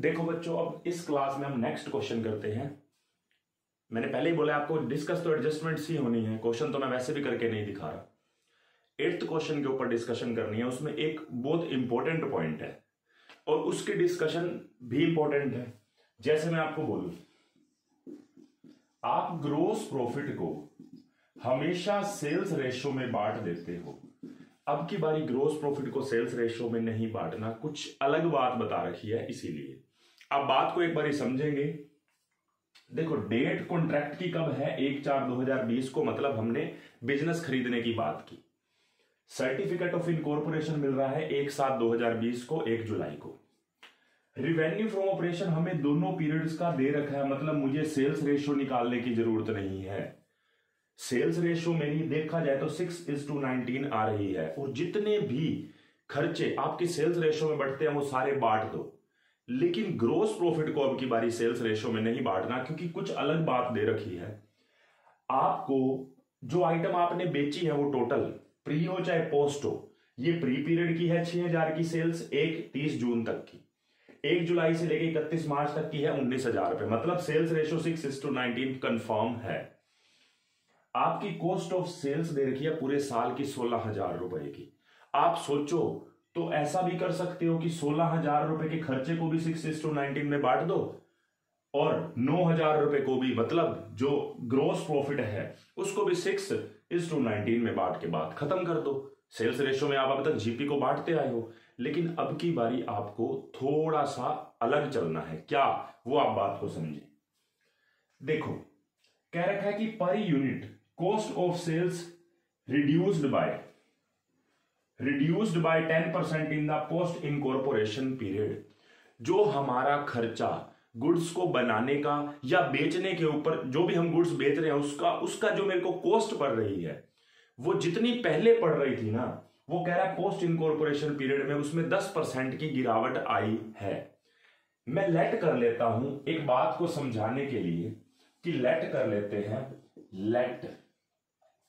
देखो बच्चों, अब इस क्लास में हम नेक्स्ट क्वेश्चन करते हैं। मैंने पहले ही बोला आपको डिस्कस तो एडजस्टमेंट्स ही होनी है, क्वेश्चन तो मैं वैसे भी करके नहीं दिखा रहा। 8th क्वेश्चन के ऊपर डिस्कशन करनी है, उसमें एक बहुत इंपॉर्टेंट पॉइंट है और उसकी डिस्कशन भी इंपॉर्टेंट है। जैसे मैं आपको बोलूं, आप ग्रोस प्रॉफिट को हमेशा सेल्स रेशियो में बांट देते हो। अब की बारी ग्रोस प्रॉफिट को सेल्स रेशियो में नहीं बांटना, कुछ अलग बात बता रखी है, इसीलिए अब बात को एक बार समझेंगे। देखो, डेट कॉन्ट्रैक्ट की कब है? 1/4/2020 को, मतलब हमने बिजनेस खरीदने की बात की। सर्टिफिकेट ऑफ इनकॉर्पोरेशन मिल रहा है 1/7/2020 को, 1 जुलाई को। रिवेन्यू फ्रॉम ऑपरेशन हमें दोनों पीरियड्स का दे रखा है, मतलब मुझे सेल्स रेशियो निकालने की जरूरत नहीं है। सेल्स रेशियो मेरी देखा जाए तो 6:19 आ रही है, और जितने भी खर्चे आपके सेल्स रेशियो में बढ़ते हैं वो सारे बांट दो। लेकिन ग्रोस प्रॉफिट को अब की बारी सेल्स रेशियो में नहीं बांटना, क्योंकि कुछ अलग बात दे रखी है। आपको जो आइटम आपने बेची है वो टोटल प्री हो चाहे पोस्ट हो, ये प्री पीरियड की है 6000 की सेल्स, 30 जून तक की, 1 जुलाई से लेकर 31 मार्च तक की है 19,000 रुपए, मतलब सेल्स रेशियो 6:19 कंफर्म है। आपकी कॉस्ट ऑफ सेल्स दे रखी है पूरे साल की 16,000 रुपए की। आप सोचो तो ऐसा भी कर सकते हो कि 16,000 रुपए के खर्चे को भी 6:19 में बांट दो और 9,000 रुपए को भी, मतलब जो ग्रोस प्रॉफिट है उसको भी 6:19 में बांट के बात खत्म कर दो। सेल्स रेशियो में आप अब तक जीपी को बांटते आए हो, लेकिन अब की बारी आपको थोड़ा सा अलग चलना है। क्या? वो आप बात को समझे। देखो, कह रखा है कि per unit cost of sales reduced by 10% in the post incorporation period. जो हमारा खर्चा गुड्स को बनाने का या बेचने के ऊपर, जो भी हम गुड्स बेच रहे हैं उसका जो मेरे को कॉस्ट पड़ रही है, वो जितनी पहले पड़ रही थी ना, वो कह रहा है पोस्ट इनकॉर्पोरेशन पीरियड में उसमें 10% की गिरावट आई है। मैं लेट कर लेता हूं एक बात को समझाने के लिए कि लेट कर लेते हैं। लेट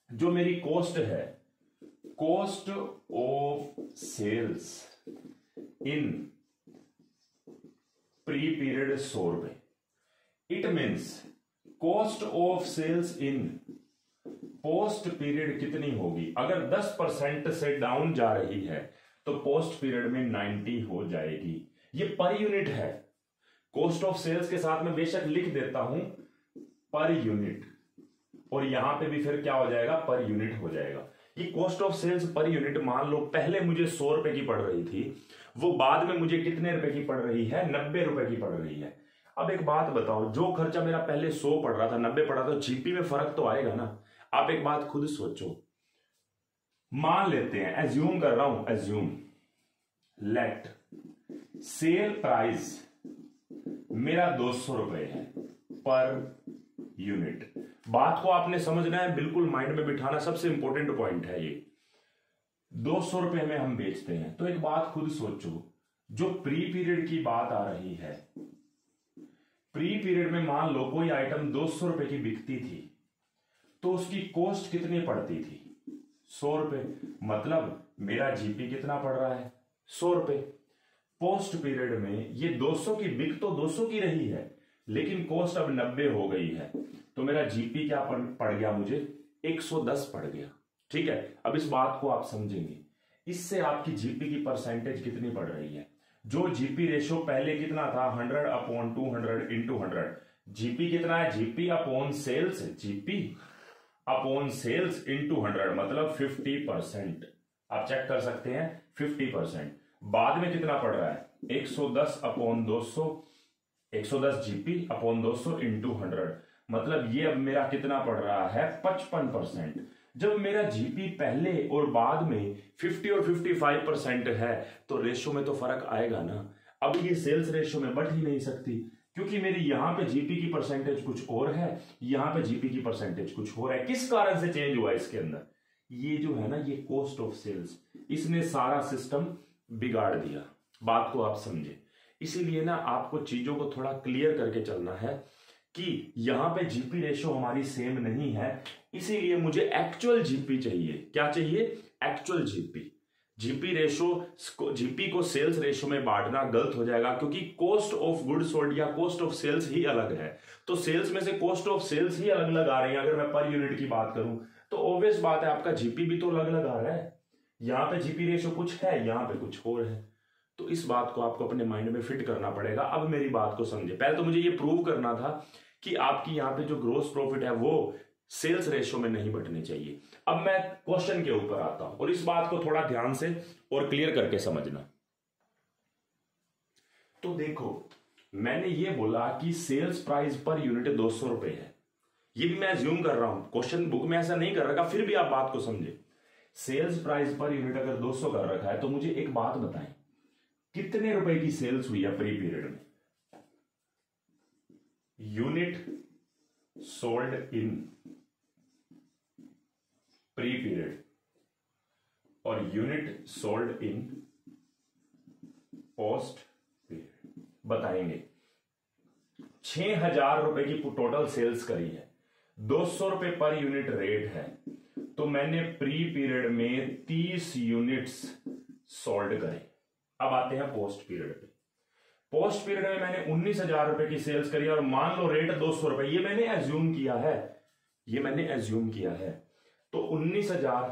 जो मेरी कॉस्ट है, cost of sales in pre period 100 रुपए। It means cost of sales in post period कितनी होगी? अगर 10% से डाउन जा रही है तो पोस्ट पीरियड में 90 हो जाएगी। ये पर यूनिट है। कॉस्ट ऑफ सेल्स के साथ में बेशक लिख देता हूं पर यूनिट, और यहां पे भी फिर क्या हो जाएगा? पर यूनिट हो जाएगा। ये cost of sales per unit, मान लो पहले मुझे 100 रुपए की पड़ रही थी, वो बाद में मुझे कितने रुपए की पड़ रही है? 90 रुपए की पड़ रही है। अब एक बात बताओ, जो खर्चा मेरा पहले 100 पड़ रहा था 90 पड़ा, तो जीपी में फर्क तो आएगा ना। आप एक बात खुद सोचो, मान लेते हैं, एज्यूम कर रहा हूं, एज्यूम लेट सेल प्राइस मेरा 200 रुपए है पर यूनिट। बात को आपने समझना है, बिल्कुल माइंड में बिठाना, सबसे इंपॉर्टेंट पॉइंट है ये। 200 रुपए में हम बेचते हैं, तो एक बात खुद सोचो, जो प्री पीरियड की बात आ रही है, प्री पीरियड में मान लो कोई आइटम 200 रुपए की बिकती थी, तो उसकी कॉस्ट कितनी पड़ती थी? 100 रुपए, मतलब मेरा जीपी कितना पड़ रहा है? 100 रुपए। पोस्ट पीरियड में ये 200 की बिक तो 200 की रही है, लेकिन कॉस्ट अब 90 हो गई है, तो मेरा जीपी क्या पड़ गया? मुझे 110 पड़ गया। ठीक है, अब इस बात को आप समझेंगे, इससे आपकी जीपी की परसेंटेज कितनी पड़ रही है? जो जीपी रेशियो पहले कितना था? 100/200 × 100। जीपी कितना है? GP upon sales, GP upon sales × 100, मतलब 50%। आप चेक कर सकते हैं 50%। बाद में कितना पड़ रहा है? 110/200, 110 जीपी अपॉन 200 × 100, मतलब ये अब मेरा कितना पड़ रहा है? 55%। जब मेरा जीपी पहले और बाद में 50 और 55% है, तो रेशियो में तो फर्क आएगा ना। अब ये सेल्स रेशियो में बढ़ ही नहीं सकती, क्योंकि मेरी यहां पे जीपी की परसेंटेज कुछ और है, यहां पे जीपी की परसेंटेज कुछ और है। किस कारण से चेंज हुआ इसके अंदर? ये जो है ना, ये कॉस्ट ऑफ सेल्स, इसने सारा सिस्टम बिगाड़ दिया। बात को आप समझे। इसीलिए ना आपको चीजों को थोड़ा क्लियर करके चलना है कि यहां पे जीपी रेशियो हमारी सेम नहीं है, इसीलिए मुझे एक्चुअल जीपी चाहिए। क्या चाहिए? Actual GP. GP ratio, GP को सेल्स रेशो में बांटना गलत हो जाएगा, क्योंकि कॉस्ट ऑफ गुड्स सोल्ड या कॉस्ट ऑफ सेल्स ही अलग है। तो सेल्स में से कॉस्ट ऑफ सेल्स ही अलग अलग आ रही है। अगर मैं पर यूनिट की बात करूं तो ऑब्वियस बात है आपका जीपी भी तो अलग अलग आ रहा है। यहां पे जीपी रेशो कुछ है, यहां पे कुछ और है। तो इस बात को आपको अपने माइंड में फिट करना पड़ेगा। अब मेरी बात को समझे। पहले तो मुझे ये प्रूव करना था कि आपकी यहाँ पे जो ग्रोस प्रॉफिट है वो सेल्स रेशो में नहीं बटने चाहिए। अब मैं क्वेश्चन के ऊपर आता हूं और इस बात को थोड़ा ध्यान से और क्लियर करके समझना। तो देखो, मैंने ये बोला कि सेल्स प्राइस पर यूनिट 200 रुपए है। ये भी मैं अज्यूम कर रहा हूं, क्वेश्चन बुक में ऐसा नहीं कर रखा, फिर भी आप बात को समझे। सेल्स प्राइस पर यूनिट अगर 200 कर रखा है तो मुझे एक बात बताएं, कितने रुपए की सेल्स हुई है प्री पीरियड में? Unit sold in pre period और unit sold in post period बताएंगे। 6,000 रुपए की टोटल सेल्स करी है, 200 रुपए पर यूनिट रेट है, तो मैंने प्री पीरियड में 30 यूनिट्स सोल्ड करे। अब आते हैं पोस्ट पीरियड पे। पोस्ट पीरियड में मैंने 19,000 रुपए की सेल्स करी और मान लो रेट 200 रुपए, ये मैंने एज्यूम किया है। तो 19,000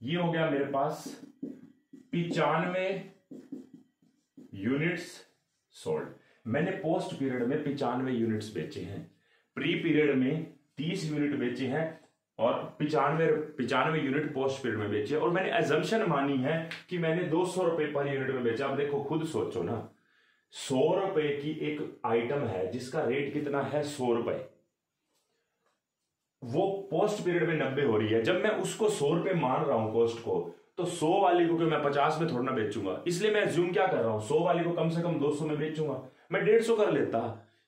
ये हो गया मेरे पास 95 यूनिट्स सोल्ड। मैंने पोस्ट पीरियड में 95 यूनिट्स बेचे हैं, प्री पीरियड में 30 यूनिट बेचे हैं और 95 यूनिट पोस्ट पीरियड में बेचे। और मैंने एजम्पशन मानी है कि मैंने 200 रुपए पर यूनिट में बेचा। अब देखो, खुद सोचो ना, 100 रुपए की एक आइटम है जिसका रेट कितना है 100 रुपए, वो पोस्ट पीरियड में 90 हो रही है। जब मैं उसको 100 रुपए मान रहा हूं कॉस्ट को, तो 100 वाली को मैं 50 में थोड़ा ना बेचूंगा। इसलिए मैं अज्यूम क्या कर रहा हूं, 100 वाली को कम से कम 200 में बेचूंगा। मैं 150 कर लेता,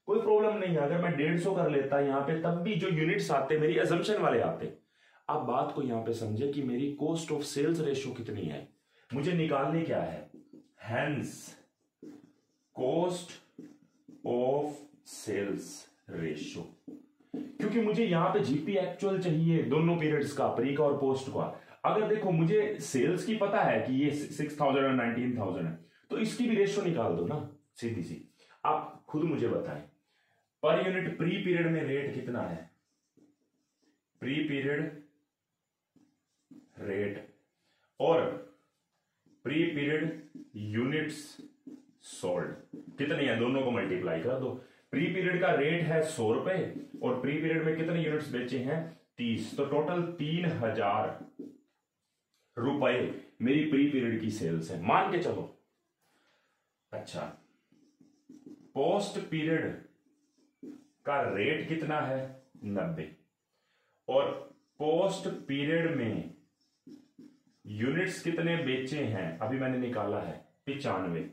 कोई प्रॉब्लम नहीं है। अगर मैं 150 कर लेता यहां पे, तब भी जो यूनिट्स आते मेरी अजम्पशन वाले आते। अब बात को यहां पे समझे कि मेरी कॉस्ट ऑफ सेल्स रेशो कितनी है, मुझे निकालने क्या है। Hence cost of sales ratio, क्योंकि मुझे यहां पे जीपी एक्चुअल चाहिए दोनों पीरियड्स का, प्री का और पोस्ट का। अगर देखो, मुझे सेल्स की पता है कि ये 6,000 और 19,000 है, तो इसकी भी रेशो निकाल दो ना, सीधी सी। आप खुद मुझे बताएं, पर यूनिट प्री पीरियड में रेट कितना है? प्री पीरियड रेट और प्री पीरियड यूनिट्स सोल्ड कितनी है, दोनों को मल्टीप्लाई कर दो। प्री पीरियड का रेट है 100 रुपए और प्री पीरियड में कितने यूनिट्स बेचे हैं 30, तो टोटल 3,000 रुपए मेरी प्री पीरियड की सेल्स है, मान के चलो। अच्छा, पोस्ट पीरियड का रेट कितना है 90 और पोस्ट पीरियड में यूनिट्स कितने बेचे हैं अभी मैंने निकाला है 95।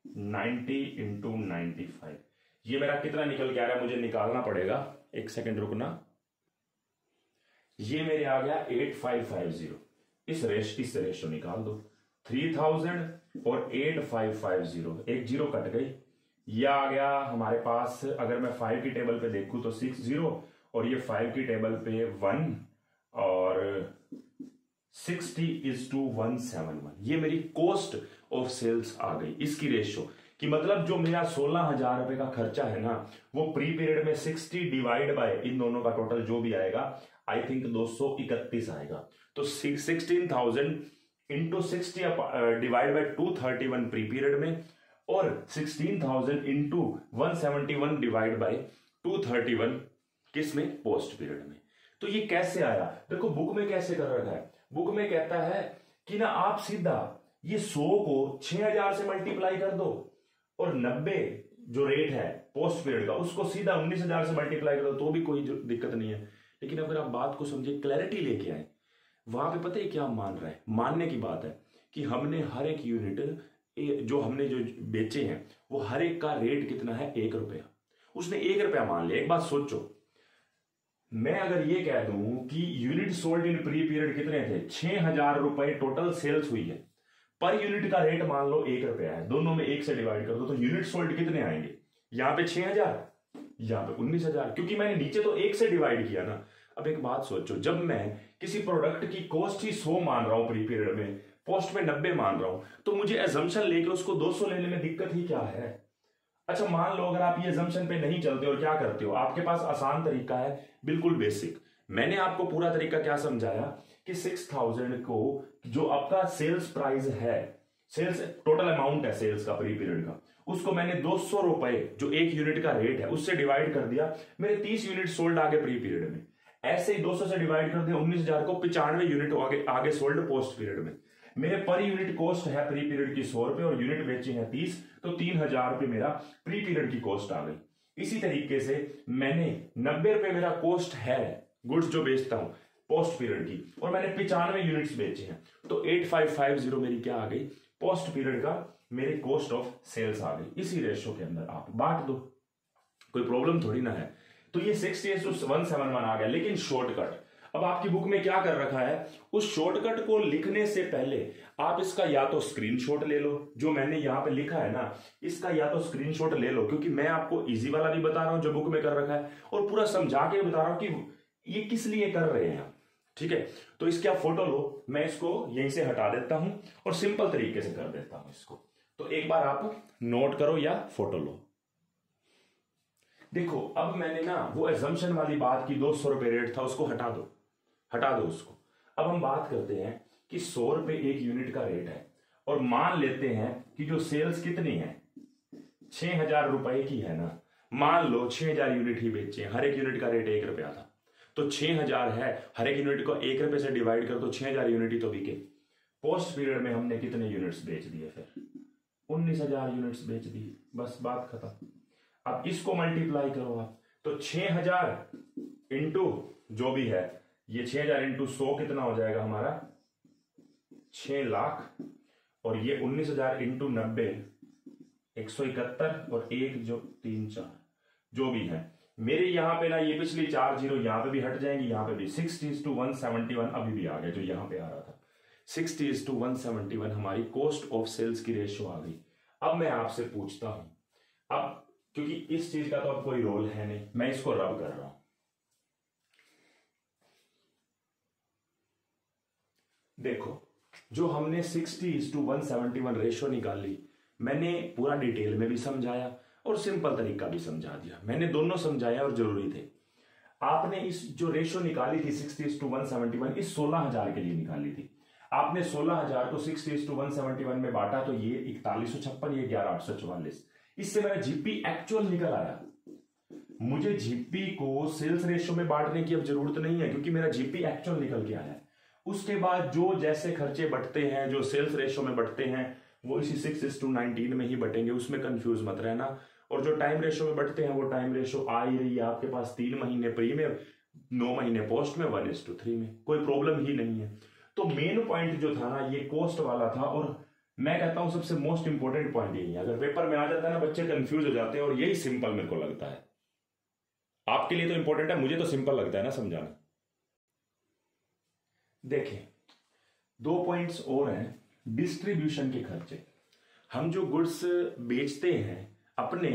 90 इंटू 95, ये मेरा कितना निकल के आ रहा है, मुझे निकालना पड़ेगा, एक सेकंड रुकना। ये मेरे आ गया 8550। इस रेशो निकाल दो, 3000 और 8550, एक जीरो कट गई। ये आ गया हमारे पास, अगर मैं 5 की टेबल पे देखूं तो 60 और ये 5 की टेबल पे 1 और 60:171। ये मेरी कॉस्ट ऑफ सेल्स आ गई, इसकी रेशो कि मतलब जो मेरा 16,000 रुपए का खर्चा है ना, वो प्री पीरियड में 60 डिवाइड बाय इन दोनों का टोटल जो भी आएगा, आई थिंक 231 आएगा। तो 16,000 into 60 divide by 231 pre period में और 16,000 इंटू 171 डिवाइड बाय 231 किस में, पोस्ट पीरियड में। तो ये कैसे आया, देखो बुक में कैसे कर रखा है, बुक में कहता है कि ना आप सीधा ये 100 को 6,000 से मल्टीप्लाई कर दो और 90 जो रेट है पोस्ट पीरियड का उसको सीधा 19,000 से मल्टीप्लाई कर दो, तो भी कोई दिक्कत नहीं है। लेकिन अगर आप बात को समझे, क्लैरिटी लेके आए, वहां पे पता है क्या मान रहा है, मानने की बात है कि हमने हर एक यूनिट जो हमने जो बेचे हैं वो हर एक का रेट कितना है 1 रुपया, उसने 1 रुपया मान लिया। एक बात सोचो, मैं अगर ये कह दूं कि unit sold in pre period कितने थे 6,000 रुपए टोटल सेल्स हुई है, पर यूनिट का रेट मान लो 1 रुपया है, दोनों में 1 से डिवाइड कर दो, तो यूनिट सोल्ड कितने आएंगे, यहां पे 6,000, यहां पे 19,000, क्योंकि मैंने नीचे तो 1 से डिवाइड किया ना। अब एक बात सोचो, जब मैं किसी प्रोडक्ट की कॉस्ट ही 100 मान रहा हूं प्री पीरियड में, पोस्ट में 90 मान रहा हूं, तो मुझे एजम्पशन लेके उसको 200 लेने में दिक्कत ही क्या है। अच्छा मान लो अगर आप ये एजम्पशन पे नहीं चलते और क्या करते हो, आपके पास आसान तरीका है, बिल्कुल बेसिक। मैंने आपको पूरा तरीका क्या समझाया कि 6000 को जो आपका सेल्स प्राइस है, सेल्स टोटल अमाउंट है सेल्स का प्री पीरियड का, उसको मैंने 200 रुपए जो एक यूनिट का रेट है उससे डिवाइड कर दिया, मेरे 30 यूनिट सोल्ड आगे प्री पीरियड में। ऐसे ही 200 से डिवाइड कर दिया 19,000 को, 95 यूनिट आगे सोल्ड पोस्ट पीरियड में। मेरे पर यूनिट कॉस्ट है प्री पीरियड की 100 रुपए और यूनिट बेचे हैं 30, तो 3000 रुपए मेरा प्री पीरियड की कॉस्ट आ गई। इसी तरीके से मैंने 90 रुपए मेरा कॉस्ट है गुड्स जो बेचता हूं पोस्ट पीरियड की, और मैंने 95 यूनिट्स बेचे हैं, तो 8550 मेरी क्या आ गई, पोस्ट पीरियड का मेरे कॉस्ट ऑफ सेल्स आ गई। इसी रेशियो के अंदर आप बांट दो, कोई प्रॉब्लम थोड़ी ना है। तो ये 60:171 आ गया। लेकिन शॉर्टकट, अब आपकी बुक में क्या कर रखा है, उस शॉर्टकट को लिखने से पहले आप इसका या तो स्क्रीनशॉट ले लो, जो मैंने यहां पे लिखा है ना, इसका या तो स्क्रीनशॉट ले लो, क्योंकि मैं आपको इजी वाला भी बता रहा हूं जो बुक में कर रखा है, और पूरा समझा के बता रहा हूं कि ये किस लिए कर रहे हैं। ठीक है, तो इसकी आप फोटो लो, मैं इसको यहीं से हटा देता हूं और सिंपल तरीके से कर देता हूं इसको। तो एक बार आप नोट करो या फोटो लो। देखो अब मैंने ना वो एजम्पशन वाली बात की, 200 रुपए रेट था, उसको हटा दो उसको। अब हम बात करते हैं कि 100 रुपए एक यूनिट का रेट है, और मान लेते हैं कि जो सेल्स कितनी है, 6000 रुपए की है ना। मान लो 6000 यूनिट ही बेचे, हर एक यूनिट का रेट 1 रुपया था, तो 6000 है, हर एक यूनिट को 1 रुपए से डिवाइड कर दो, 6000 यूनिट ही तो बिके। पोस्ट पीरियड में हमने कितने यूनिट्स बेच दिए, फिर 19,000 यूनिट्स बेच दिए, बस बात खत्म। अब इसको मल्टीप्लाई करो आप, तो 6000 इंटू जो भी है, ये 6000 इंटू 100 कितना हो जाएगा हमारा, 6 लाख, और ये 19,000 इंटू 90 171, और एक जो 3 4 जो भी है मेरे यहां पे ना, ये पिछली 4 जीरो यहां पे भी हट जाएंगी, यहां पे भी 60:171 अभी भी आ गया जो यहां पे आ रहा था, 60:171 हमारी कॉस्ट ऑफ सेल्स की रेशियो आ गई। अब मैं आपसे पूछता हूं, अब क्योंकि इस चीज का तो अब कोई रोल है नहीं, मैं इसको रब कर रहा हूं। देखो जो हमने 60:171 रेशियो निकाली, मैंने पूरा डिटेल में भी समझाया और सिंपल तरीका भी समझा दिया, मैंने दोनों समझाया और जरूरी थे। आपने इस जो रेशियो निकाली थी 60:171, इस 16,000 के लिए निकाली थी। आपने 16,000 को 60:171 में बांटा, तो ये 4156, ये 11,844। इससे मेरा जीपी एक्चुअल निकल आया। मुझे जीपी को सेल्स रेशियो में बांटने की अब जरूरत नहीं है, क्योंकि मेरा जीपी एक्चुअल निकल के आया है। उसके बाद जो जैसे खर्चे बढ़ते हैं, जो सेल्स रेशियो में बढ़ते हैं, वो इसी 6:19 में ही बटेंगे, उसमें कंफ्यूज मत रहना। और जो टाइम रेशियो में बढ़ते हैं, वो टाइम रेशियो आ ही रही है आपके पास, 3 महीने प्री में, 9 महीने पोस्ट में, 1:3 में, कोई प्रॉब्लम ही नहीं है। तो मेन पॉइंट जो था ना, ये कॉस्ट वाला था, और मैं कहता हूं सबसे मोस्ट इंपॉर्टेंट पॉइंट यही है। अगर पेपर में आ जाता है ना, बच्चे कंफ्यूज हो जाते हैं, और यही सिंपल मेरे को लगता है। आपके लिए तो इंपॉर्टेंट है, मुझे तो सिंपल लगता है ना समझाना। देखें 2 पॉइंट्स और हैं, डिस्ट्रीब्यूशन के खर्चे। हम जो गुड्स बेचते हैं, अपने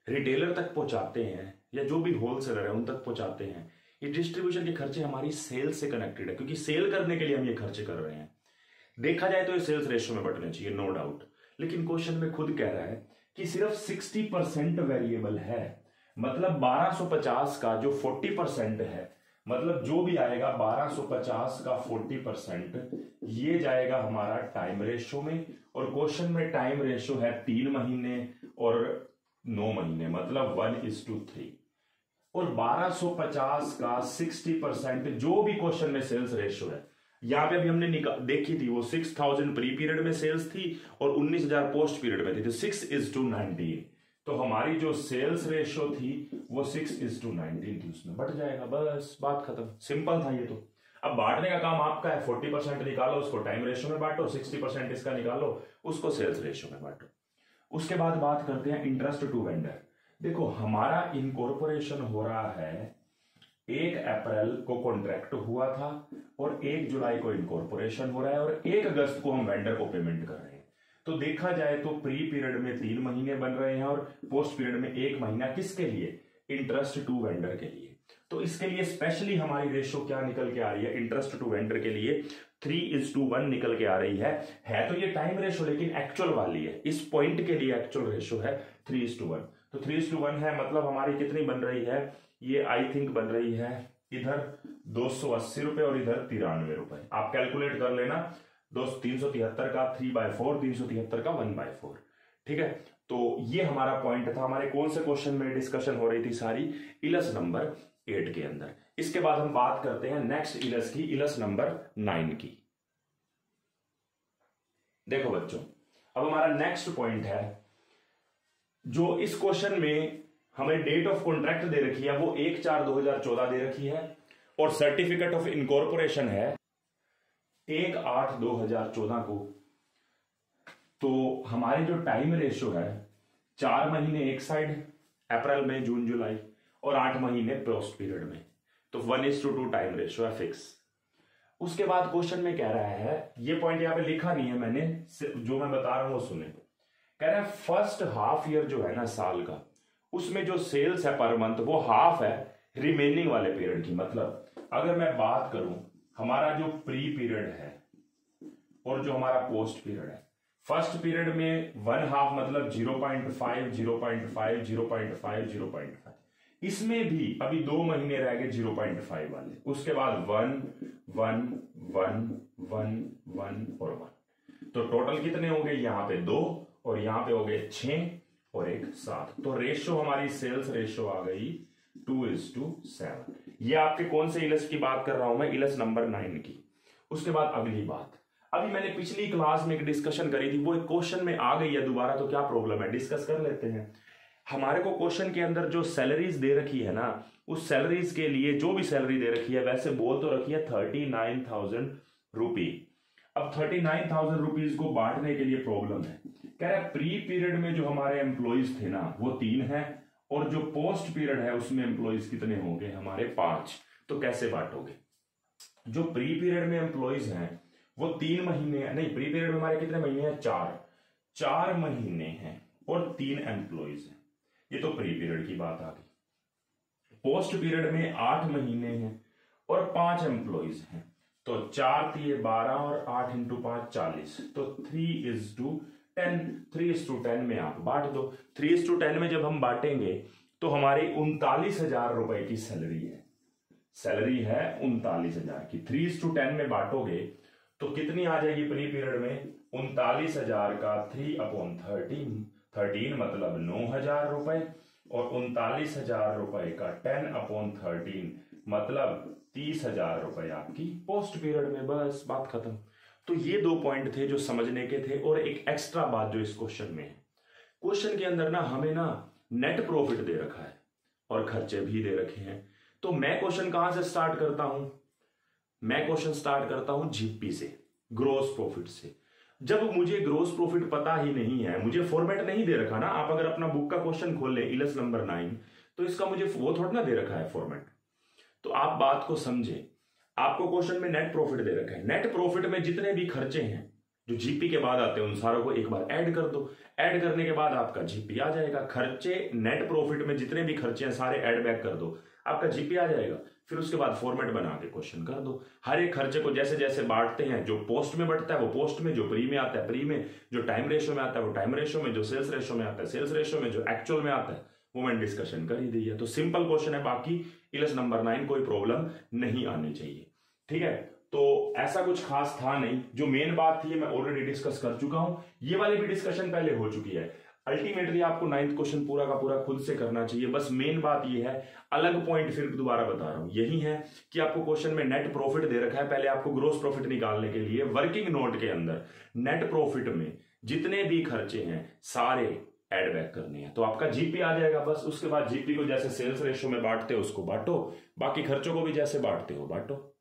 रिटेलर तक पहुंचाते हैं, या जो भी होलसेलर है उन तक पहुंचाते हैं, ये डिस्ट्रीब्यूशन के खर्चे हमारी सेल से कनेक्टेड है, क्योंकि सेल करने के लिए हम ये खर्चे कर रहे हैं। देखा जाए तो ये सेल्स रेशियो में बढ़ने चाहिए, नो डाउट, लेकिन क्वेश्चन में खुद कह रहा है कि सिर्फ 60% वेरिएबल है। मतलब 1250 का जो 40% है, मतलब जो भी आएगा 1250 का 40%, ये जाएगा हमारा टाइम रेशियो में। और क्वेश्चन में टाइम रेशियो है 3 महीने और 9 महीने, मतलब 1:3। और 1250 का 60% जो भी क्वेश्चन में सेल्स रेशियो है, यहां पे अभी हमने देखी थी, वो 6000 प्री पीरियड में सेल्स थी और 19,000 पोस्ट पीरियड में थी, तो 6:19। तो हमारी जो सेल्स रेशियो थी वो 6:19 थी, उसमें बढ़ जाएगा, बस बात खत्म, सिंपल था ये तो। अब बांटने का काम आपका है, 40% निकालो, उसको टाइम रेशियो में बांटो, 60% इसका निकालो, उसको सेल्स रेशियो में बांटो। उसके बाद बात करते हैं इंटरेस्ट टू वेंडर। देखो हमारा इनकॉर्पोरेशन हो रहा है, 1 अप्रैल को कॉन्ट्रैक्ट हुआ था और 1 जुलाई को इनकॉर्पोरेशन हो रहा है, और 1 अगस्त को हम वेंडर को पेमेंट कर रहे हैं। तो देखा जाए तो प्री पीरियड में 3 महीने बन रहे हैं और पोस्ट पीरियड में 1 महीना, किसके लिए, इंटरेस्ट टू वेंडर के लिए। तो इसके लिए स्पेशली हमारी रेशो क्या निकल के आ रही है, इंटरेस्ट टू वेंडर के लिए 3:1 निकल के आ रही है तो ये टाइम रेशो लेकिन एक्चुअल वाली है, इस पॉइंट के लिए एक्चुअल रेशो है 3:1। तो 3:1 है, मतलब हमारी कितनी बन रही है, ये आई थिंक बन रही है इधर 280 रुपए और इधर 93 रुपए। आप कैलकुलेट कर लेना, 373 का 3/4, 373 का 1/4। ठीक है, तो ये हमारा पॉइंट था। हमारे कौन से क्वेश्चन में डिस्कशन हो रही थी सारी, इलस नंबर 8 के अंदर। इसके बाद हम बात करते हैं नेक्स्ट इलस की, इलस नंबर 9 की। देखो बच्चों, अब हमारा नेक्स्ट पॉइंट है, जो इस क्वेश्चन में हमें डेट ऑफ कॉन्ट्रैक्ट दे रखी है वो 1/4/2014 दे रखी है और सर्टिफिकेट ऑफ इनकॉर्पोरेशन है 1/8/2014 को। तो हमारे जो टाइम रेशो है 4 महीने एक साइड, अप्रैल मई जून जुलाई, और 8 महीने पोस्ट पीरियड में, तो 1:2 टाइम रेशो है फिक्स। उसके बाद क्वेश्चन में कह रहा है, ये पॉइंट यहां पे लिखा नहीं है मैंने, जो मैं बता रहा हूं वो सुने। कह रहा है फर्स्ट हाफ ईयर जो है ना साल का, उसमें जो सेल्स है पर मंथ वो हाफ है रिमेनिंग वाले पीरियड की। मतलब अगर मैं बात करूं हमारा जो प्री पीरियड है और जो हमारा पोस्ट पीरियड है, फर्स्ट पीरियड में 1/2 मतलब 0.5, 0.5, 0.5, 0.5, इसमें भी अभी 2 महीने रह गए 0.5 वाले, उसके बाद 1, 1, 1, 1, 1 और 1। तो टोटल कितने हो गए, यहां पे 2 और यहां पे हो गए 6 और 1 7। तो रेशो हमारी सेल्स रेशो आ गई 2:7। ये आपके कौन से इलस की बात कर रहा हूं मैं, इलस नंबर 9 की। उसके बाद अगली बात, अभी मैंने पिछली क्लास में एक डिस्कशन करी थी, वो एक क्वेश्चन में आ गई है दोबारा, तो क्या प्रॉब्लम है, डिस्कस कर लेते हैं। हमारे को क्वेश्चन के अंदर जो सैलरीज दे रखी है ना, उस सैलरीज के लिए जो भी सैलरी दे रखी है, वैसे बोल तो रखी है 39,000 रुपी। अब 39,000 रुपीज को बांटने के लिए प्रॉब्लम है। कह रहा है प्री पीरियड में जो हमारे एम्प्लॉइज थे ना वो 3 हैं, और जो पोस्ट पीरियड है उसमें एम्प्लॉइज कितने होंगे हमारे 5। तो कैसे बांटोगे, जो प्री पीरियड में एम्प्लॉइज हैं वो 3 महीने, नहीं प्री पीरियड में हमारे कितने महीने हैं, 4 महीने हैं और 3 एम्प्लॉइज हैं। ये तो प्री पीरियड की बात आ गई। पोस्ट पीरियड में 8 महीने हैं और 5 एम्प्लॉइज हैं, तो 4 × 12 और 8 × 5 40, तो 3:10, 3:10 में आप बांट दो। 3:10 में जब हम बांटेंगे तो हमारी 39,000 रुपए की सैलरी है, सैलरी है 39,000 की। 3:10 में बांटोगे तो कितनी आ जाएगी प्री पीरियड में, 39,000 का 3/13 मतलब 9,000 रुपए, और 39,000 रुपए का 10/13 मतलब 30,000 रुपए आपकी पोस्ट पीरियड में। बस बात खत्म। तो ये 2 पॉइंट थे जो समझने के थे, और एक एक्स्ट्रा बात जो इस क्वेश्चन में है, क्वेश्चन के अंदर ना हमें ना नेट प्रॉफिट दे रखा है और खर्चे भी दे रखे हैं। तो मैं क्वेश्चन कहां से स्टार्ट करता हूं, मैं क्वेश्चन स्टार्ट करता हूं जीपी से, ग्रोस प्रॉफिट से। जब मुझे ग्रोस प्रॉफिट पता ही नहीं है, मुझे फॉर्मेट नहीं दे रखा ना, आप अगर अपना बुक का क्वेश्चन खोल लें इलस नंबर 9, तो इसका मुझे वो थोड़ा ना दे रखा है फॉर्मेट। तो आप बात को समझे, आपको क्वेश्चन में नेट प्रॉफिट दे रखा है, नेट प्रॉफिट में जितने भी खर्चे हैं जो जीपी के बाद आते हैं उन सारों को एक बार ऐड कर दो, ऐड करने के बाद आपका जीपी आ जाएगा। खर्चे नेट प्रॉफिट में जितने भी खर्चे हैं सारे ऐड बैक कर दो, आपका जीपी आ जाएगा। फिर उसके बाद फॉर्मेट बना के क्वेश्चन कर दो। हर एक खर्चे को जैसे जैसे बांटते हैं, जो पोस्ट में बढ़ता है वो पोस्ट में, जो प्री में आता है प्री में, जो टाइम रेशो में आता है वो टाइम रेशो में, जो सेल्स रेशो में आता है सेल्स रेशो में, जो एक्चुअल में आता है वो मैंने डिस्कशन कर ही दी है। तो सिंपल क्वेश्चन है, बाकी इलस नंबर 9 कोई प्रॉब्लम नहीं आनी चाहिए। ठीक है, तो ऐसा कुछ खास था नहीं, जो मेन बात थी मैं ऑलरेडी डिस्कस कर चुका हूं, ये वाली भी डिस्कशन पहले हो चुकी है। अल्टीमेटली आपको 9th क्वेश्चन पूरा का पूरा खुद से करना चाहिए। बस मेन बात ये है, अलग पॉइंट फिर दोबारा बता रहा हूं, यही है कि आपको क्वेश्चन में नेट प्रॉफिट दे रखा है, पहले आपको ग्रोस प्रॉफिट निकालने के लिए वर्किंग नोट के अंदर नेट प्रॉफिट में जितने भी खर्चे हैं सारे एड बैक करने हैं, तो आपका जीपी आ जाएगा। बस उसके बाद जीपी को जैसे सेल्स रेशो में बांटते हो उसको बांटो, बाकी खर्चों को भी जैसे बांटते हो बांटो।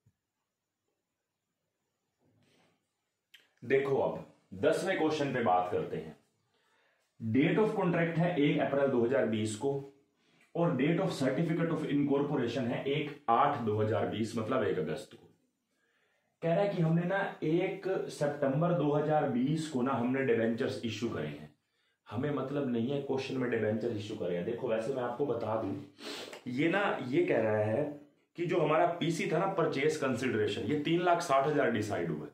देखो अब 10वें क्वेश्चन पे बात करते हैं। डेट ऑफ कॉन्ट्रैक्ट है 1 अप्रैल 2020 को, और date of certificate of incorporation है 1/8/2020 मतलब 1 अगस्त को। कह रहा है कि हमने ना 1 सितंबर 2020 को ना हमने डिबेंचर्स इश्यू करे हैं। हमें मतलब नहीं है क्वेश्चन में डिबेंचर इश्यू करें। देखो वैसे मैं आपको बता दूं, ये ना ये कह रहा है कि जो हमारा पीसी था ना परचेस कंसिडरेशन, ये 3,60,000 डिसाइड हुआ।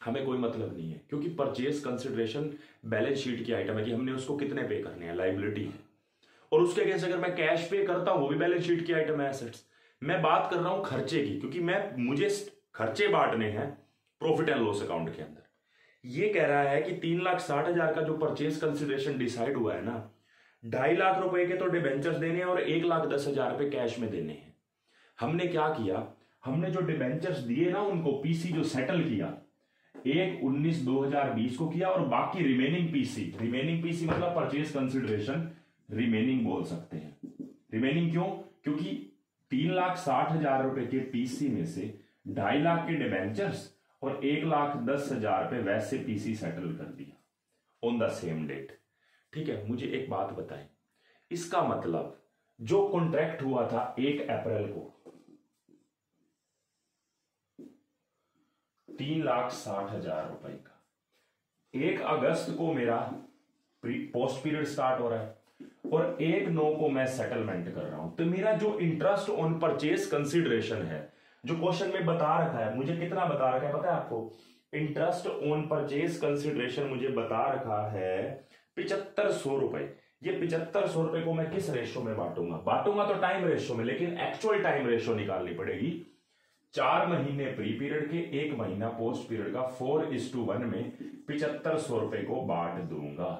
हमें कोई मतलब नहीं है, क्योंकि परचेस कंसिडरेशन बैलेंस शीट की आइटम है कि हमने उसको कितने पे करने हैं, लाइबिलिटी है। और उसके अगेंस्ट अगर मैं कैश पे करता हूं वो भी बैलेंस शीट की आइटम है, एसेट्स। मैं बात कर रहा हूं खर्चे की, क्योंकि मुझे खर्चे बांटने हैं प्रॉफिट एंड लॉस अकाउंट के अंदर। ये कह रहा है कि 3,60,000 का जो परचेस कंसिडरेशन डिसाइड हुआ है ना, 2.5 लाख रुपए के तो डिबेंचर्स देने हैं और 1,10,000 रुपए कैश में देने हैं। हमने क्या किया, हमने जो डिबेंचर्स दिए ना उनको पीसी जो सेटल किया, 1/19/2020 को किया, और बाकी रिमेनिंग पीसी मतलब परचेज कंसिडरेशन रिमेनिंग बोल सकते हैं। रिमेनिंग क्यों, क्योंकि 3,60,000 रुपए के पीसी में से 2.5 लाख के डिबेंचर्स और 1,10,000 रुपए वैसे पीसी सेटल कर दिया ऑन द सेम डेट। ठीक है, मुझे एक बात बताएं, इसका मतलब जो कॉन्ट्रैक्ट हुआ था 1 अप्रैल को 3,60,000 रुपए का, 1 अगस्त को मेरा पोस्ट पीरियड स्टार्ट हो रहा है और 1/9 को मैं सेटलमेंट कर रहा हूं। तो मेरा जो इंटरेस्ट ऑन परचेज कंसिडरेशन है, जो क्वेश्चन में बता रखा है, मुझे कितना बता रखा है पता है आपको? इंटरेस्ट ऑन परचेज कंसिडरेशन मुझे बता रखा है 7,500 रुपए। ये 7,500 रुपए को मैं किस रेशो में बांटूंगा तो टाइम रेशो में, लेकिन एक्चुअल टाइम रेशो निकालनी पड़ेगी। 4 महीने प्री पीरियड के, 1 महीना पोस्ट पीरियड का, 4:1 में 7,500 रुपए को बांट दूंगा।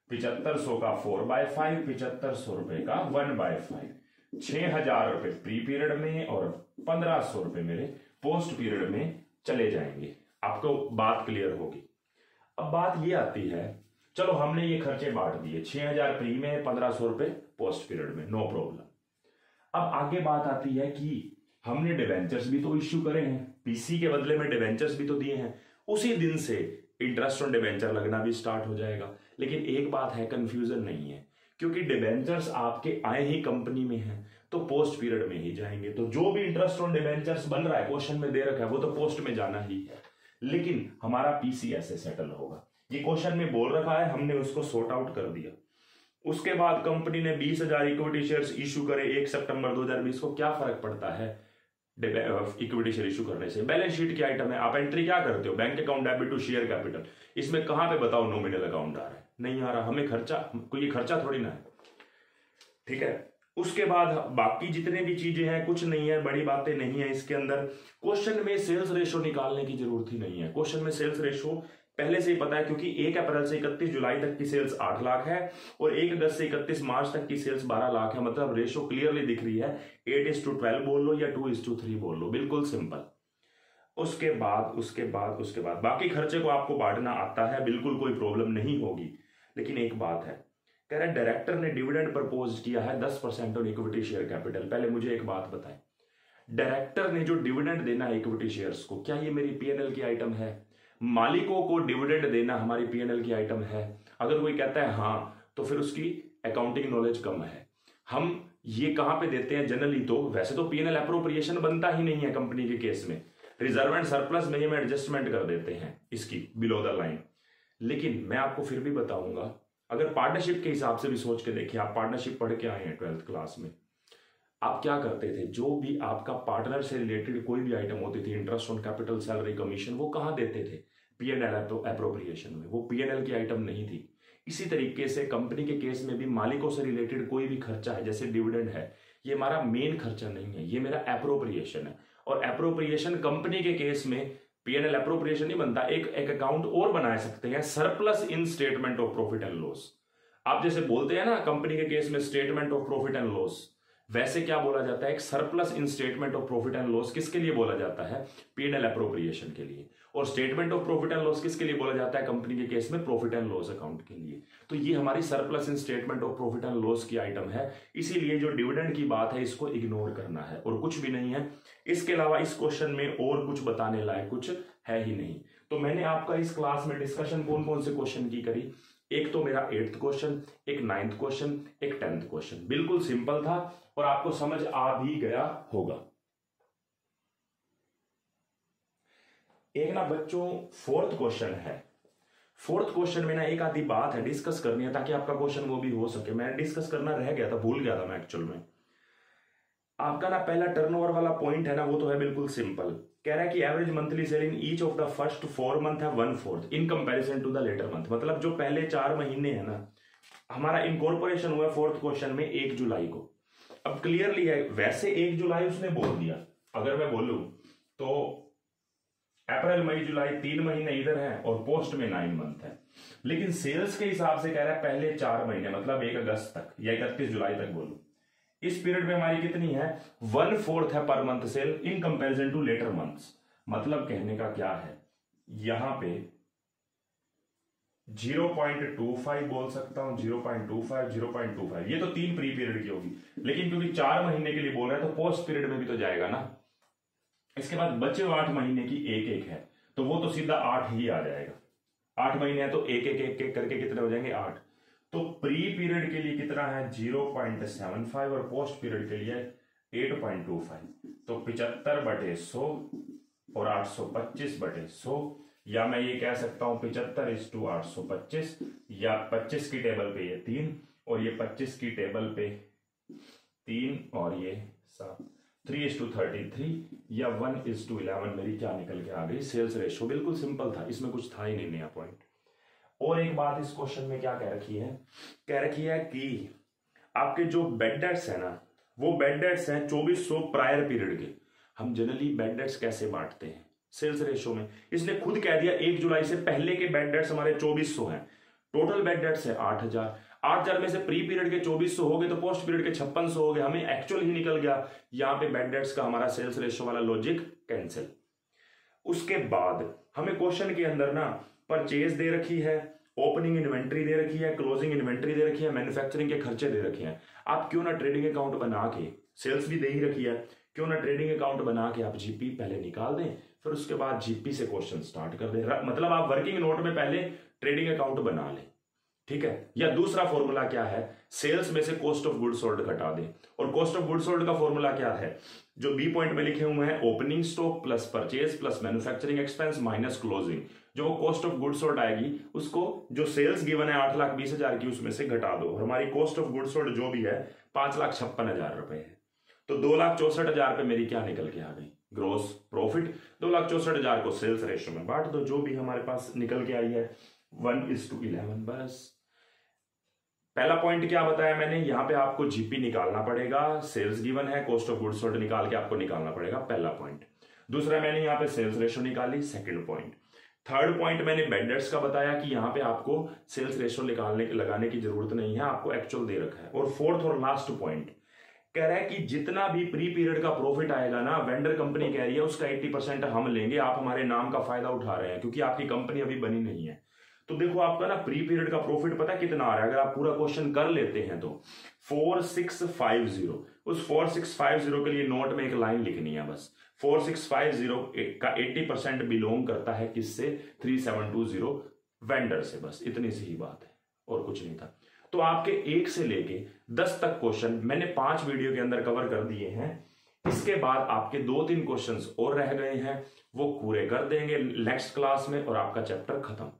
7,500 का 4/5, 7,500 रुपए का 1/5, 6,000 रुपए प्री पीरियड में और 1,500 रुपए मेरे पोस्ट पीरियड में चले जाएंगे। आपको बात क्लियर होगी। अब बात ये आती है, चलो हमने ये खर्चे बांट दिए, 6,000 प्री में, 1,500 रुपए पोस्ट पीरियड में, नो प्रॉब्लम। अब आगे बात आती है कि हमने डिवेंचर्स भी तो इश्यू करे हैं, पीसी के बदले में डिवेंचर्स भी तो दिए हैं। उसी दिन से इंटरेस्ट ऑन डिवेंचर लगना भी स्टार्ट हो जाएगा। लेकिन एक बात है, कंफ्यूजन नहीं है, क्योंकि डिवेंचर्स आपके आए ही कंपनी में हैं तो पोस्ट पीरियड में ही जाएंगे। तो जो भी इंटरेस्ट ऑन डिवेंचर्स बन रहा है, क्वेश्चन में दे रखा है, वो तो पोस्ट में जाना ही है। लेकिन हमारा पीसी ऐसे सेटल होगा, ये क्वेश्चन में बोल रखा है, हमने उसको सॉर्ट आउट कर दिया। उसके बाद कंपनी ने 20,000 इक्विटी शेयर्स इश्यू करे 1 सितंबर 2020 को। क्या फर्क पड़ता है इक्विटी शेयर इशू करने से? बैलेंस शीट की आइटम है, आप एंट्री क्या करते हो? Bank account debit to share capital. इसमें कहां पे बताओ नॉमिनल अकाउंट आ रहा है? नहीं आ रहा। हमें खर्चा, कोई खर्चा थोड़ी ना है। ठीक है, उसके बाद बाकी जितने भी चीजें हैं कुछ नहीं है, बड़ी बातें नहीं है इसके अंदर। क्वेश्चन में सेल्स रेशो निकालने की जरूरत ही नहीं है। क्वेश्चन में सेल्स रेशो पहले से ही पता है, क्योंकि 1 अप्रैल से 31 जुलाई तक की सेल्स 8 लाख है और 1 अगस्त से 31 मार्च तक की सेल्स 12 लाख है। मतलब रेशो क्लियरली दिख रही है, 8:12 बोल लो या 2:3 बोल लो, बिल्कुल सिंपल। उसके बाद बाकी खर्चे को आपको बांटना आता है, बिल्कुल कोई प्रॉब्लम नहीं होगी। लेकिन एक बात है, कह रहा है डायरेक्टर ने डिविडेंड प्रपोज किया है 10% ऑन इक्विटी शेयर कैपिटल। पहले मुझे एक बात बताएं, डायरेक्टर ने जो डिविडेंड देना है इक्विटी शेयर्स को, क्या ये मेरी पीएनएल की आइटम है? मालिकों को डिविडेंड देना हमारी पीएनएल की आइटम है? अगर कोई कहता है हाँ, तो फिर उसकी अकाउंटिंग नॉलेज कम है। हम ये कहां पे देते हैं जनरली? तो वैसे तो पीएनएल एप्रोप्रिएशन बनता ही नहीं है कंपनी के केस में, रिजर्व एंड सरप्लस में ही हम एडजस्टमेंट कर देते हैं इसकी बिलो द लाइन। लेकिन मैं आपको फिर भी बताऊंगा, अगर पार्टनरशिप के हिसाब से भी सोच के देखिए, आप पार्टनरशिप पढ़ के आए हैं 12th क्लास में, आप क्या करते थे? जो भी आपका पार्टनर से रिलेटेड कोई भी आइटम होती थी, interest on capital, salary, commission, वो कहां देते थे? पीएनएल एप्रोप्रिएशन में। वो पीएनएल की आइटम नहीं थी। इसी तरीके से कंपनी के केस में भी मालिकों से रिलेटेड कोई भी खर्चा है, जैसे डिविडेंड है, ये हमारा मेन खर्चा नहीं है, ये मेरा एप्रोप्रिएशन है। और एप्रोप्रिएशन कंपनी के केस में पीएनएल एप्रोप्रिएशन नहीं बनता, एक अकाउंट और बना सकते हैं, surplus in statement of profit and loss. आप जैसे बोलते हैं ना कंपनी के केस में statement of profit and loss, वैसे क्या बोला जाता है? एक surplus in statement of profit and loss किसके लिए बोला जाता है? पीएनएल एप्रोप्रिएशन के लिए। और statement of profit and loss किसके लिए बोला जाता है कंपनी के केस में? प्रॉफिट एंड लॉस अकाउंट के लिए। तो ये हमारी surplus in statement of profit and loss की आइटम है। इसीलिए जो डिविडेंड की बात है इसको इग्नोर करना है और कुछ भी नहीं है। इसके अलावा इस क्वेश्चन में और कुछ बताने लायक कुछ है ही नहीं। तो मैंने आपका इस क्लास में डिस्कशन कौन कौन से क्वेश्चन की करी? एक तो मेरा 8th क्वेश्चन, एक 9th क्वेश्चन, एक 10th क्वेश्चन। बिल्कुल सिंपल था और आपको समझ आ भी गया होगा। एक ना बच्चों 4th क्वेश्चन है। फोर्थ क्वेश्चन में ना एक आधी बात है डिस्कस करनी है ताकि आपका क्वेश्चन वो भी हो सके। मैं डिस्कस करना रह गया था, भूल गया था मैं एक्चुअल में। आपका ना पहला टर्नओवर वाला पॉइंट है ना, वो तो है बिल्कुल सिंपल। कह रहा है कि average monthly sale in each of the first 4 month है 1/4 in comparison to the latter month. मतलब जो पहले 4 महीने है ना, हमारा इनकॉर्पोरेशन हुआ फोर्थ क्वेश्चन में 1 जुलाई को। अब क्लियरली है, वैसे 1 जुलाई उसने बोल दिया, अगर मैं बोलूं तो अप्रैल मई जुलाई 3 महीने इधर है और पोस्ट में 9 मंथ है, लेकिन सेल्स के हिसाब से कह रहा है पहले 4 महीने, मतलब 1 अगस्त तक या 31 जुलाई तक बोलूं। इस पीरियड में हमारी कितनी है 1/4 है per month sale in comparison to latter months. मतलब कहने का क्या है, यहां पे 0.25 बोल सकता हूं, 0.25 0.25, ये तो 3 प्री पीरियड की होगी, लेकिन क्योंकि 4 महीने के लिए बोल रहा है तो पोस्ट पीरियड में भी तो जाएगा ना। इसके बाद बचे 8 महीने की 1-1 है, तो वो तो सीधा 8 ही आ जाएगा। 8 महीने है तो 1-1 करके कितने हो जाएंगे 8। तो प्री पीरियड के लिए कितना है 0.75 और पोस्ट पीरियड के लिए 8.25। तो 75/100 और 825/100, या मैं ये कह सकता हूं 75:825, या 25 की टेबल पे ये 3 और ये 25 की टेबल पे 3 और ये 7, 3:33 या 1:11। मेरी क्या निकल के आ गई सेल्स रेशो। बिल्कुल सिंपल था, इसमें कुछ था ही नहीं नया पॉइंट। और एक बात इस क्वेश्चन में क्या कह रखी है, कह रखी है कि आपके जो बेड डेट्स है ना, वो बेड डेट्स हैं 2400 प्रायर पीरियड के। हम जनरली बेड डेट्स कैसे बांटते हैं सेल्स रेशो में, इसने खुद कह दिया 1 जुलाई से पहले के बेड डेट्स हमारे 2400 हैं। टोटल बेड डेट्स है 8000। 8000 में से प्री पीरियड के 2400 हो गए तो पोस्ट पीरियड के 5600 हो गए। हमें एक्चुअल ही निकल गया, यहां पे बेड डेट्स का हमारा सेल्स रेशो वाला लॉजिक कैंसिल। उसके बाद हमें क्वेश्चन के अंदर ना परचेज दे रखी है, ओपनिंग इन्वेंट्री दे रखी है, क्लोजिंग इन्वेंट्री दे रखी है, मैन्युफैक्चरिंग के खर्चे दे रखे हैं। आप क्यों ना ट्रेडिंग अकाउंट बना के, सेल्स भी दे ही रखी है, क्यों ना ट्रेडिंग अकाउंट बना के आप जीपी पहले निकाल दें, फिर उसके बाद जीपी से क्वेश्चन स्टार्ट कर दें। मतलब आप वर्किंग नोट में पहले ट्रेडिंग अकाउंट बना लें, ठीक है। या दूसरा फॉर्मूला क्या है, सेल्स में से कॉस्ट ऑफ गुड्स सोल्ड घटा दें। और कॉस्ट ऑफ गुड्स सोल्ड का फॉर्मूला क्या है, जो बी पॉइंट में लिखे हुए हैं, opening stock plus purchase plus manufacturing expense minus closing. जो वो कॉस्ट ऑफ गुड्स सोल्ड आएगी उसको जो सेल्स गिवन है 8,20,000 की, उसमें से घटा दो। और हमारी कॉस्ट ऑफ गुड्स सोल्ड जो भी है 5,56,000 रुपए है। तो 2,64,000 पे मेरी क्या निकल के आ गई ग्रोस प्रॉफिट। 2,64,000 को सेल्स रेशियो में बांट दो, जो भी हमारे पास निकल के आई है 1:11। बस पहला पॉइंट क्या बताया मैंने, यहां पे आपको जीपी निकालना पड़ेगा, सेल्स गिवन है, कॉस्ट ऑफ गुड्स सोल्ड निकाल के आपको निकालना पड़ेगा, पहला पॉइंट। दूसरा मैंने यहां पे सेल्स रेशियो निकाली, सेकंड पॉइंट। थर्ड पॉइंट मैंने बेड डेट्स का बताया कि यहां पे आपको सेल्स रेशियो लगाने की जरूरत नहीं है, आपको एक्चुअल दे रखा है। और फोर्थ और लास्ट पॉइंट कह रहा है कि जितना भी प्री पीरियड का प्रॉफिट आएगा ना, वेंडर कंपनी कह रही है उसका 80% हम लेंगे, आप हमारे नाम का फायदा उठा रहे हैं क्योंकि आपकी कंपनी अभी बनी नहीं है। तो देखो आपका ना प्री पीरियड का प्रॉफिट पता कितना आ रहा है, अगर आप पूरा क्वेश्चन कर लेते हैं तो 4650। उस 4650 के लिए नोट में एक लाइन लिखनी है बस। 4650 का 80% बिलोंग करता है किससे, 3720 वेंडर से। बस इतनी सी ही बात है और कुछ नहीं था। तो आपके 1 से लेके 10 तक क्वेश्चन मैंने 5 वीडियो के अंदर कवर कर दिए हैं। इसके बाद आपके 2-3 क्वेश्चंस और रह गए हैं, वो पूरे कर देंगे नेक्स्ट क्लास में और आपका चैप्टर खत्म।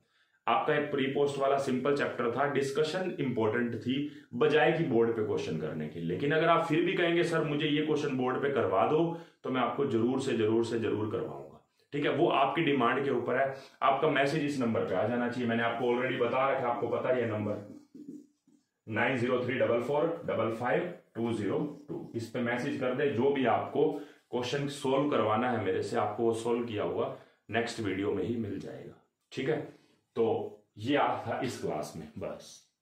आपका एक प्री पोस्ट वाला सिंपल चैप्टर था, डिस्कशन इंपॉर्टेंट थी बजाय कि बोर्ड पे क्वेश्चन करने की। लेकिन अगर आप फिर भी कहेंगे सर मुझे ये क्वेश्चन बोर्ड पे करवा दो, तो मैं आपको जरूर से जरूर करवाऊंगा, ठीक है। वो आपकी डिमांड के ऊपर है। आपका मैसेज इस नंबर पे आ जाना चाहिए, मैंने आपको ऑलरेडी बता रखा, आपको पता है ये नंबर 9034455202। इस पे मैसेज कर दे, जो भी आपको क्वेश्चन सोल्व करवाना है मेरे से, आपको वो सोल्व किया हुआ नेक्स्ट वीडियो में ही मिल जाएगा, ठीक है। तो ये था इस क्लास में बस।